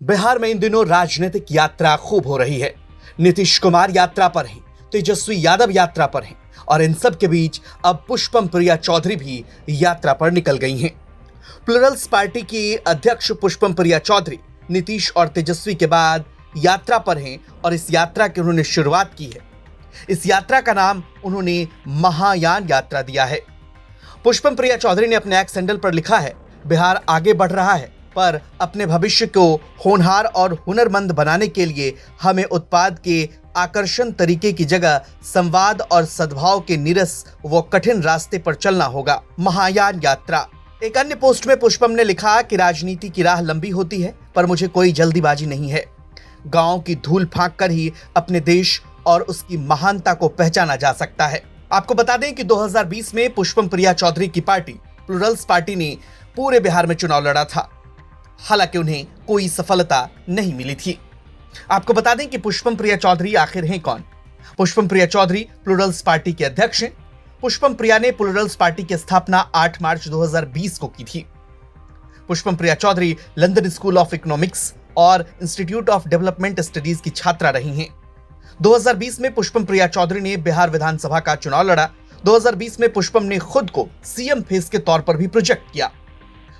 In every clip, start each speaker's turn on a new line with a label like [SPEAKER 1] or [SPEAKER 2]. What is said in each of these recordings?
[SPEAKER 1] बिहार में इन दिनों राजनीतिक यात्रा खूब हो रही है। नीतीश कुमार यात्रा पर हैं, तेजस्वी यादव यात्रा पर हैं और इन सब के बीच अब पुष्पम प्रिया चौधरी भी यात्रा पर निकल गई हैं। प्लुरल्स पार्टी की अध्यक्ष पुष्पम प्रिया चौधरी नीतीश और तेजस्वी के बाद यात्रा पर हैं और इस यात्रा की उन्होंने शुरुआत की है। इस यात्रा का नाम उन्होंने महायान यात्रा दिया है। पुष्पम प्रिया चौधरी ने अपने एक्स हैंडल पर लिखा है, बिहार आगे बढ़ रहा है, पर अपने भविष्य को होनहार और हुनरमंद बनाने के लिए हमें उत्पाद के आकर्षण तरीके की जगह संवाद और सद्भाव के नीरस व कठिन रास्ते पर चलना होगा। महायान यात्रा। एक अन्य पोस्ट में पुष्पम ने लिखा कि राजनीति की राह लंबी होती है, पर मुझे कोई जल्दीबाजी नहीं है। गांव की धूल फांक कर ही अपने देश और उसकी महानता को पहचाना जा सकता है। आपको बता दें कि 2020 में पुष्पम प्रिया चौधरी की पार्टी प्लुरल्स पार्टी ने पूरे बिहार में चुनाव लड़ा था। हालांकि उन्हें कोई सफलता नहीं मिली थी। आपको बता दें कि पुष्पम प्रिया चौधरी आखिर हैं कौन। पुष्पम प्रिया चौधरी प्लुरल्स पार्टी के अध्यक्ष हैं। पुष्पम प्रिया ने प्लुरल्स पार्टी की स्थापना 8 मार्च 2020 को की थी। Pushpam Priya Choudhary London School of Economics और इंस्टीट्यूट ऑफ डेवलपमेंट स्टडीज की छात्रा रही हैं। 2020 में पुष्पम प्रिया चौधरी ने बिहार विधानसभा का चुनाव लड़ा। 2020 में पुष्पम ने खुद को सीएम फेस के तौर पर भी प्रोजेक्ट किया।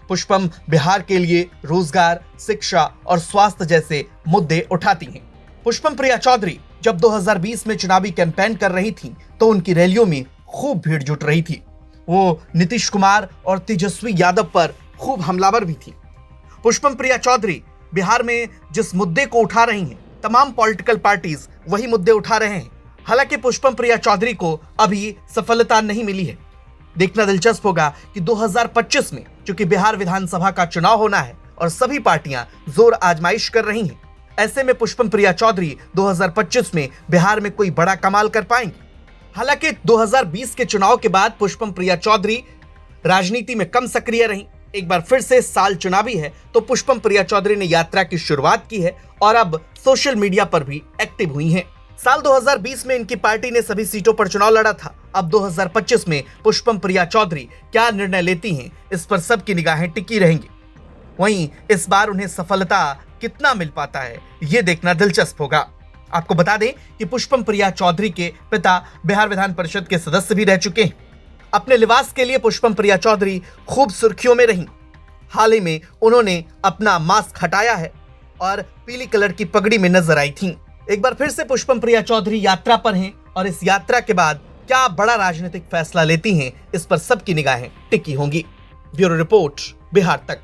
[SPEAKER 1] पुष्पम बिहार के लिए रोजगार, शिक्षा और स्वास्थ्य जैसे मुद्दे उठाती हैं। पुष्पम प्रिया चौधरी जब 2020 में चुनावी कैंपेन कर रही थीं, तो उनकी रैलियों में खूब भीड़ जुट रही थी। वो नीतीश कुमार और तेजस्वी यादव पर खूब हमलावर भी थी। पुष्पम प्रिया चौधरी बिहार में जिस मुद्दे को उठा रही हैं, तमाम पॉलिटिकल पार्टीज वही मुद्दे उठा रहे हैं। हालांकि पुष्पम प्रिया चौधरी को अभी सफलता नहीं मिली है। देखना दिलचस्प होगा कि 2025 में चूंकि बिहार विधानसभा का चुनाव होना है और सभी पार्टियां जोर आजमाइश कर रही हैं, ऐसे में पुष्पम प्रिया चौधरी 2025 में बिहार में कोई बड़ा कमाल कर पाएंगे। हालांकि 2020 के चुनाव के बाद पुष्पम प्रिया चौधरी राजनीति में कम सक्रिय रही। एक बार फिर से साल चुनावी है, तो पुष्पम प्रिया चौधरी ने यात्रा की शुरुआत की है और अब सोशल मीडिया पर भी एक्टिव हुई हैं। साल 2020 में इनकी पार्टी ने सभी सीटों पर चुनाव लड़ा था। अब 2025 में पुष्पम प्रिया चौधरी क्या निर्णय लेती हैं, इस पर सबकी निगाहें टिकी रहेंगी। वहीं इस बार उन्हें सफलता कितना मिल पाता है, ये देखना दिलचस्प होगा। आपको बता दें कि पुष्पम प्रिया चौधरी के पिता बिहार विधान परिषद के सदस्य भी रह चुके हैं। अपने लिबास के लिए पुष्पम प्रिया चौधरी खूब सुर्खियों में रहीं। हाल ही में उन्होंने अपना मास्क हटाया है और पीली कलर की पगड़ी में नजर आई थीं। एक बार फिर से पुष्पम प्रिया चौधरी यात्रा पर हैं और इस यात्रा के बाद क्या बड़ा राजनीतिक फैसला लेती हैं, इस पर सबकी निगाहें टिकी होंगी। ब्यूरो रिपोर्ट, बिहार तक।